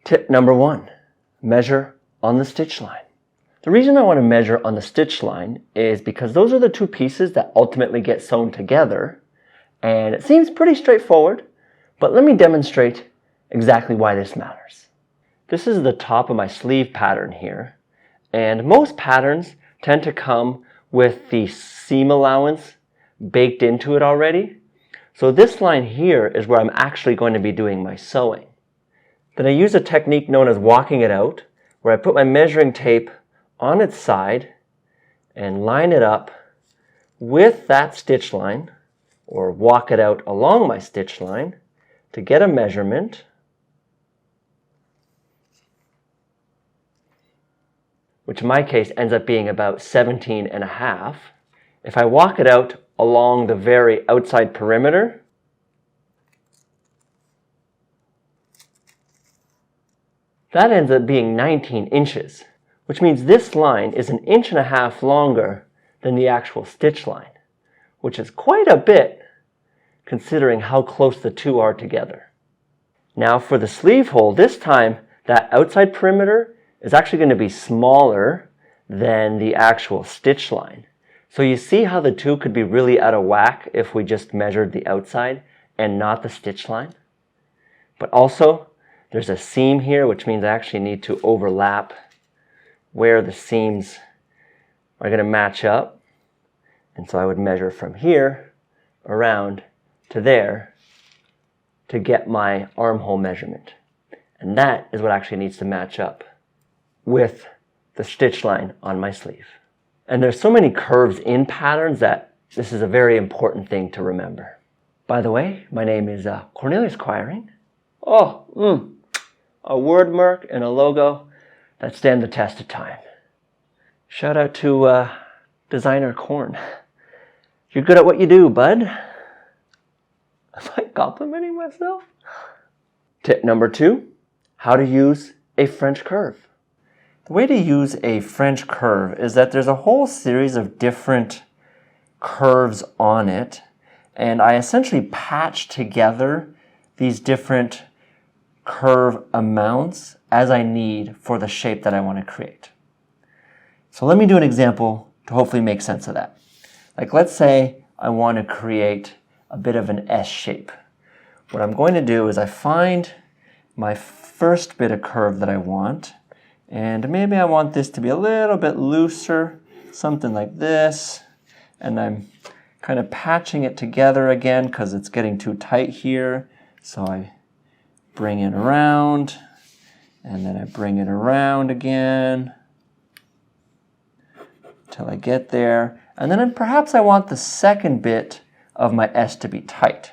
Tip number 1, measure on the stitch line. The reason I want to measure on the stitch line is because those are the two pieces that ultimately get sewn together, and it seems pretty straightforward, but let me demonstrate exactly why this matters. This is the top of my sleeve pattern here, and most patterns tend to come with the seam allowance baked into it already. So this line here is where I'm actually going to be doing my sewing. Then I use a technique known as walking it out, where I put my measuring tape on its side and line it up with that stitch line, or walk it out along my stitch line to get a measurement. Which in my case ends up being about 17.5. If I walk it out along the very outside perimeter, that ends up being 19 inches, which means this line is 1.5 inches longer than the actual stitch line, which is quite a bit considering how close the two are together. Now for the sleeve hole, this time that outside perimeter is actually going to be smaller than the actual stitch line. So you see how the two could be really out of whack if we just measured the outside and not the stitch line? But also, there's a seam here, which means I actually need to overlap where the seams are going to match up. And so I would measure from here around to there to get my armhole measurement. And that is what actually needs to match up with the stitch line on my sleeve. And there's so many curves in patterns that this is a very important thing to remember. By the way, my name is Cornelius Quiring. A word mark and a logo that stand the test of time. Shout out to designer Corn. You're good at what you do, bud. Am I complimenting myself? Tip number 2, how to use a French curve. The way to use a French curve is that there's a whole series of different curves on it, and I essentially patch together these different curve amounts as I need for the shape that I want to create. So let me do an example to hopefully make sense of that. Like let's say I want to create a bit of an S shape. What I'm going to do is I find my first bit of curve that I want, and maybe I want this to be a little bit looser, something like this, and I'm kind of patching it together again because it's getting too tight here. So I bring it around, and then I bring it around again until I get there. And then perhaps I want the second bit of my S to be tight.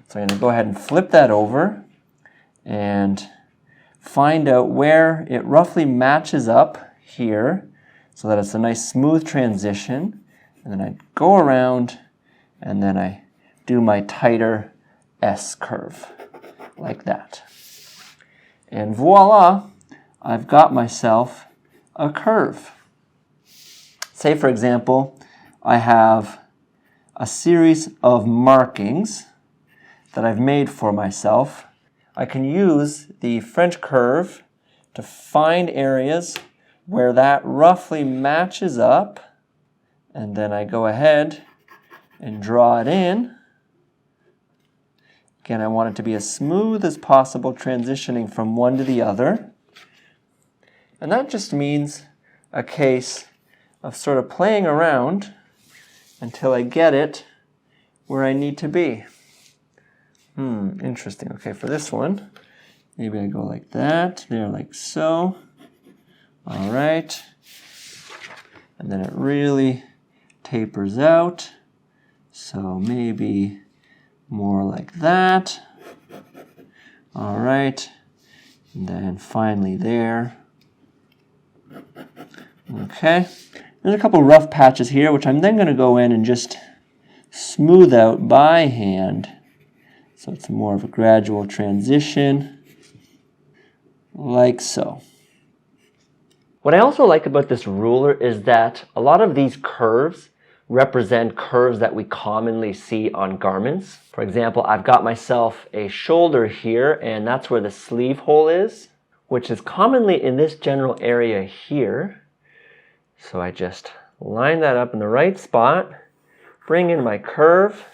So I'm going to go ahead and flip that over and find out where it roughly matches up here so that it's a nice smooth transition. And then I go around and then I do my tighter S curve like that. And voila, I've got myself a curve. Say for example, I have a series of markings that I've made for myself. I can use the French curve to find areas where that roughly matches up, and then I go ahead and draw it in. Again, I want it to be as smooth as possible, transitioning from one to the other. And that just means a case of sort of playing around until I get it where I need to be. Interesting. Okay, for this one, maybe I go like that, there like so. All right. And then it really tapers out. So maybe more like that. All right. And then finally there. Okay. There's a couple rough patches here, which I'm then going to go in and just smooth out by hand. So it's more of a gradual transition, like so. What I also like about this ruler is that a lot of these curves represent curves that we commonly see on garments. For example, I've got myself a shoulder here, and that's where the sleeve hole is. which is commonly in this general area here. So I just line that up in the right spot, bring in my curve,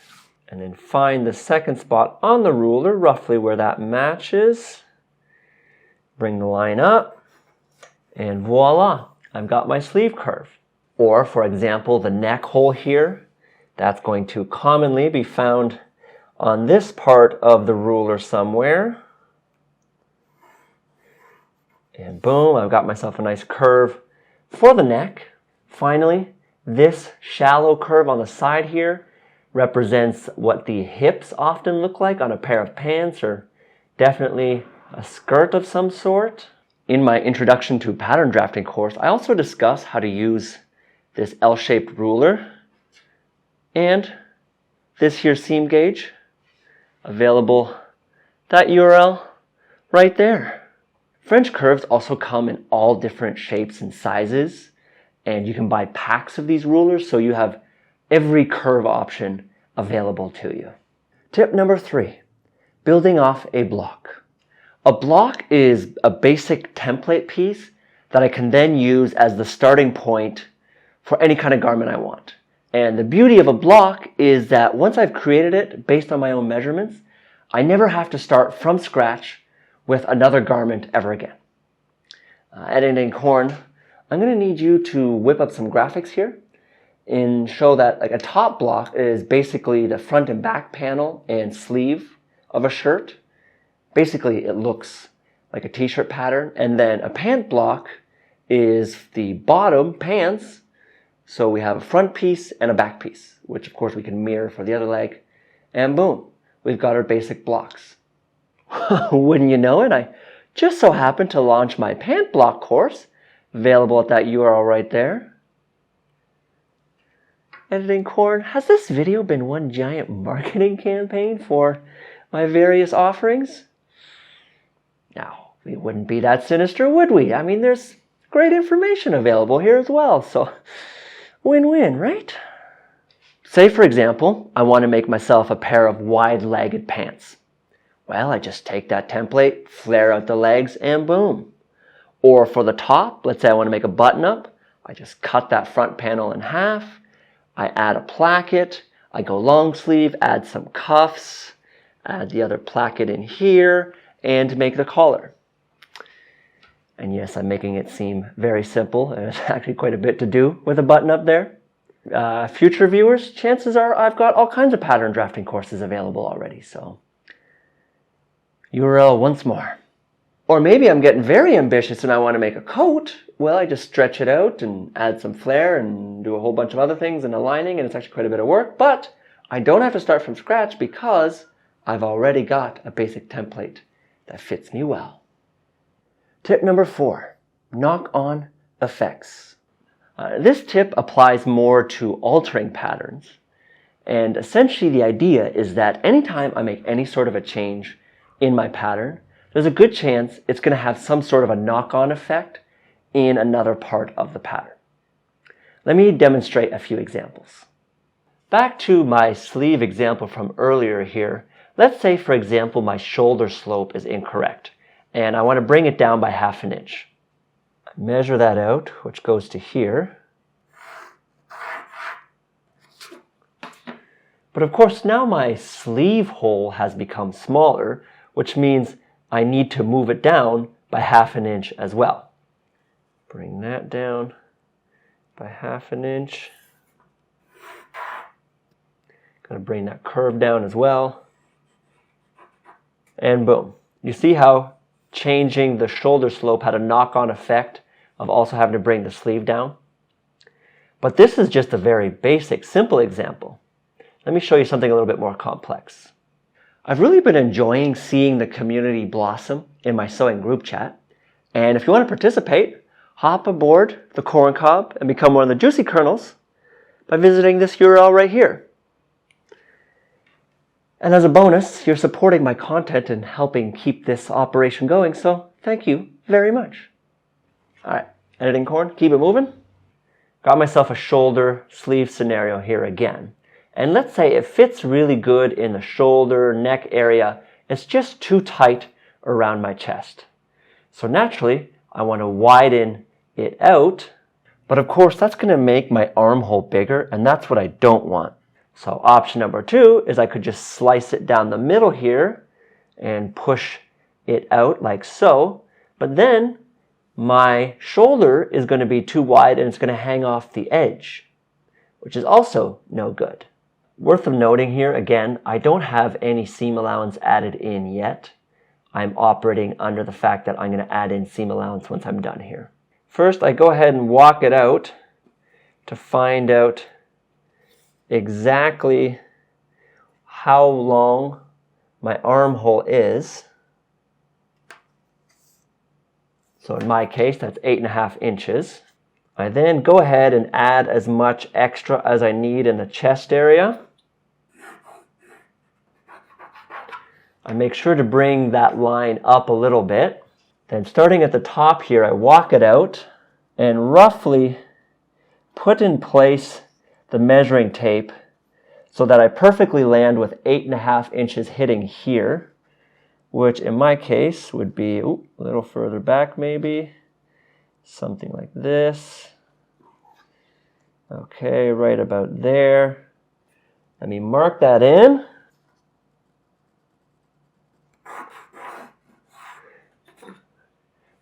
and then find the second spot on the ruler, roughly where that matches. Bring the line up, and voila, I've got my sleeve curve. Or, for example, the neck hole here, that's going to commonly be found on this part of the ruler somewhere. And boom, I've got myself a nice curve for the neck. Finally, this shallow curve on the side here represents what the hips often look like on a pair of pants, or definitely a skirt of some sort. In my Introduction to Pattern Drafting course, I also discuss how to use this L-shaped ruler and this here seam gauge, available, that URL right there. French curves also come in all different shapes and sizes, and you can buy packs of these rulers so you have every curve option available to you. Tip number 3, building off a block. A block is a basic template piece that I can then use as the starting point for any kind of garment I want. And the beauty of a block is that once I've created it based on my own measurements, I never have to start from scratch with another garment ever again. At Indian Corn, I'm going to need you to whip up some graphics here and show that like a top block is basically the front and back panel and sleeve of a shirt. Basically, it looks like a t-shirt pattern. And then a pant block is the bottom pants. So we have a front piece and a back piece, which of course we can mirror for the other leg. And boom, we've got our basic blocks. Wouldn't you know it, I just so happened to launch my pant block course, available at that URL right there. Editing Corn, has this video been one giant marketing campaign for my various offerings? Now, we wouldn't be that sinister, would we? I mean, there's great information available here as well, so win-win, right? Say, for example, I want to make myself a pair of wide-legged pants. Well, I just take that template, flare out the legs, and boom. Or for the top, let's say I want to make a button-up, I just cut that front panel in half, I add a placket, I go long sleeve, add some cuffs, add the other placket in here, and make the collar. And yes, I'm making it seem very simple, and it's actually quite a bit to do with a button-up there. Future viewers, chances are I've got all kinds of pattern drafting courses available already, so URL once more. Or maybe I'm getting very ambitious and I want to make a coat. Well, I just stretch it out and add some flare and do a whole bunch of other things and aligning, and it's actually quite a bit of work, but I don't have to start from scratch because I've already got a basic template that fits me well. Tip number 4, knock-on effects. This tip applies more to altering patterns, and essentially the idea is that anytime I make any sort of a change in my pattern, there's a good chance it's going to have some sort of a knock-on effect in another part of the pattern. Let me demonstrate a few examples. Back to my sleeve example from earlier here, let's say, for example, my shoulder slope is incorrect, and I want to bring it down by 1/2 inch. I measure that out, which goes to here. But of course, now my sleeve hole has become smaller, which means I need to move it down by 1/2 inch as well. Bring that down by 1/2 inch. Going to bring that curve down as well. And boom. You see how changing the shoulder slope had a knock-on effect of also having to bring the sleeve down? But this is just a very basic, simple example. Let me show you something a little bit more complex. I've really been enjoying seeing the community blossom in my sewing group chat. And if you want to participate, hop aboard the Corn Cob and become one of the juicy kernels by visiting this URL right here. And as a bonus, you're supporting my content and helping keep this operation going, so thank you very much. All right, Editing Corn, keep it moving. Got myself a shoulder sleeve scenario here again. And let's say it fits really good in the shoulder, neck area. It's just too tight around my chest. So naturally, I want to widen it out, but of course that's going to make my armhole bigger, and that's what I don't want. So option number 2 is I could just slice it down the middle here and push it out like so, but then my shoulder is going to be too wide and it's going to hang off the edge, which is also no good. Worth of noting here, again, I don't have any seam allowance added in yet. I'm operating under the fact that I'm going to add in seam allowance once I'm done here. First, I go ahead and walk it out to find out exactly how long my armhole is. So in my case, that's 8.5 inches. I then go ahead and add as much extra as I need in the chest area. I make sure to bring that line up a little bit. Then starting at the top here, I walk it out and roughly put in place the measuring tape so that I perfectly land with 8.5 inches hitting here, which in my case would be a little further back maybe, something like this. Okay, right about there. Let me mark that in.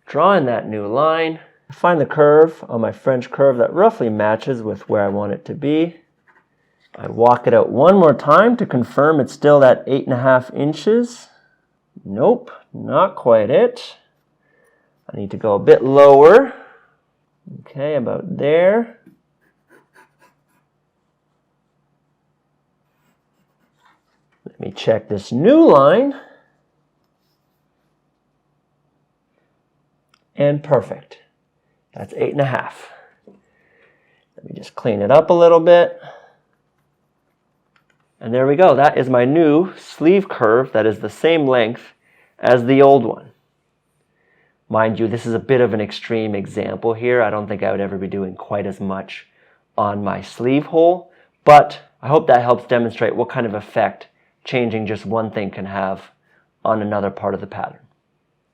Drawing that new line. Find the curve on my French curve that roughly matches with where I want it to be. I walk it out one more time to confirm it's still that 8.5 inches. Nope, not quite it. I need to go a bit lower. Okay, about there. Let me check this new line. And perfect. That's 8.5. Let me just clean it up a little bit. And there we go. That is my new sleeve curve that is the same length as the old one. Mind you, this is a bit of an extreme example here. I don't think I would ever be doing quite as much on my sleeve hole, but I hope that helps demonstrate what kind of effect changing just one thing can have on another part of the pattern.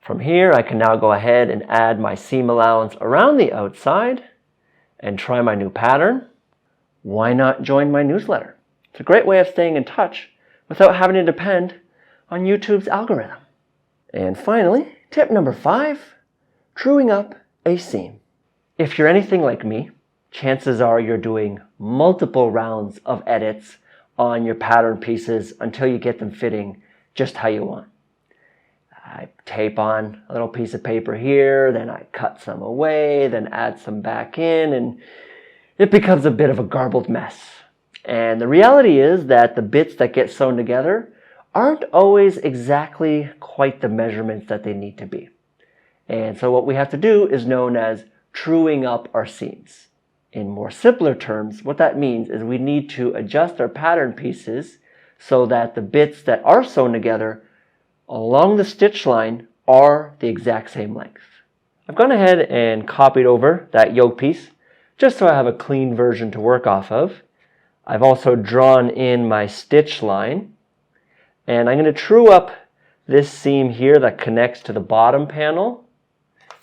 From here, I can now go ahead and add my seam allowance around the outside and try my new pattern. Why not join my newsletter? It's a great way of staying in touch without having to depend on YouTube's algorithm. And finally, tip number 5, truing up a seam. If you're anything like me, chances are you're doing multiple rounds of edits on your pattern pieces until you get them fitting just how you want. I tape on a little piece of paper here, then I cut some away, then add some back in, and it becomes a bit of a garbled mess. And the reality is that the bits that get sewn together aren't always exactly quite the measurements that they need to be. And so what we have to do is known as truing up our seams. In more simpler terms, what that means is we need to adjust our pattern pieces so that the bits that are sewn together along the stitch line are the exact same length. I've gone ahead and copied over that yoke piece just so I have a clean version to work off of. I've also drawn in my stitch line, and I'm going to true up this seam here that connects to the bottom panel,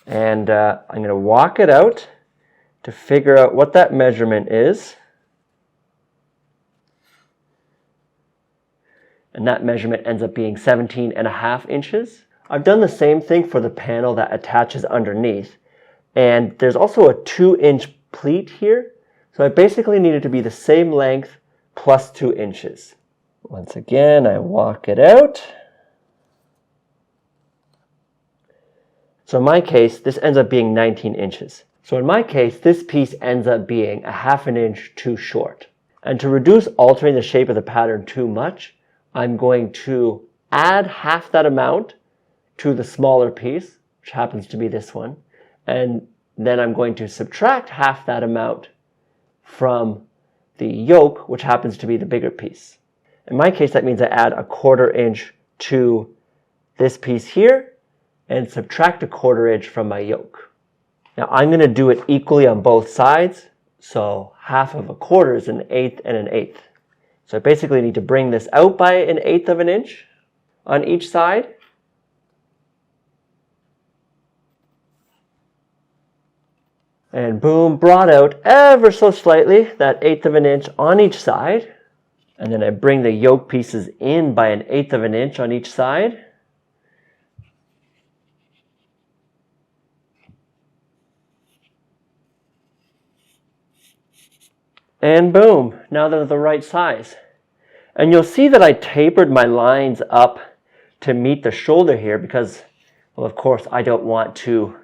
and I'm going to walk it out to figure out what that measurement is. And that measurement ends up being 17.5 inches. I've done the same thing for the panel that attaches underneath. And there's also a 2-inch pleat here. So I basically need it to be the same length plus 2 inches. Once again, I walk it out. So in my case, this ends up being 19 inches. So in my case, this piece ends up being a 1/2 inch too short. And to reduce altering the shape of the pattern too much, I'm going to add half that amount to the smaller piece, which happens to be this one, and then I'm going to subtract half that amount from the yoke, which happens to be the bigger piece. In my case, that means I add a 1/4 inch to this piece here and subtract a 1/4 inch from my yoke. Now I'm going to do it equally on both sides, so half of a 1/4 is 1/8 and 1/8. So I basically need to bring this out by 1/8 of an inch on each side. And boom, brought out ever so slightly, that 1/8 of an inch on each side. And then I bring the yoke pieces in by 1/8 of an inch on each side. And boom, now they're the right size. And you'll see that I tapered my lines up to meet the shoulder here because, well, of course, I don't want to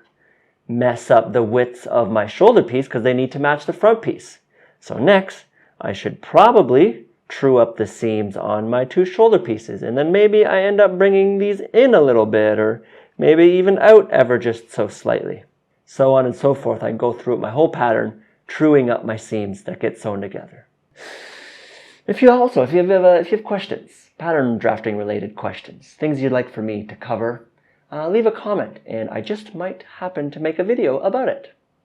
mess up the widths of my shoulder piece because they need to match the front piece. So next, I should probably true up the seams on my 2 shoulder pieces. And then maybe I end up bringing these in a little bit, or maybe even out ever just so slightly. So on and so forth. I go through my whole pattern, truing up my seams that get sewn together. If you have questions, pattern drafting related questions, things you'd like for me to cover, leave a comment and I just might happen to make a video about it.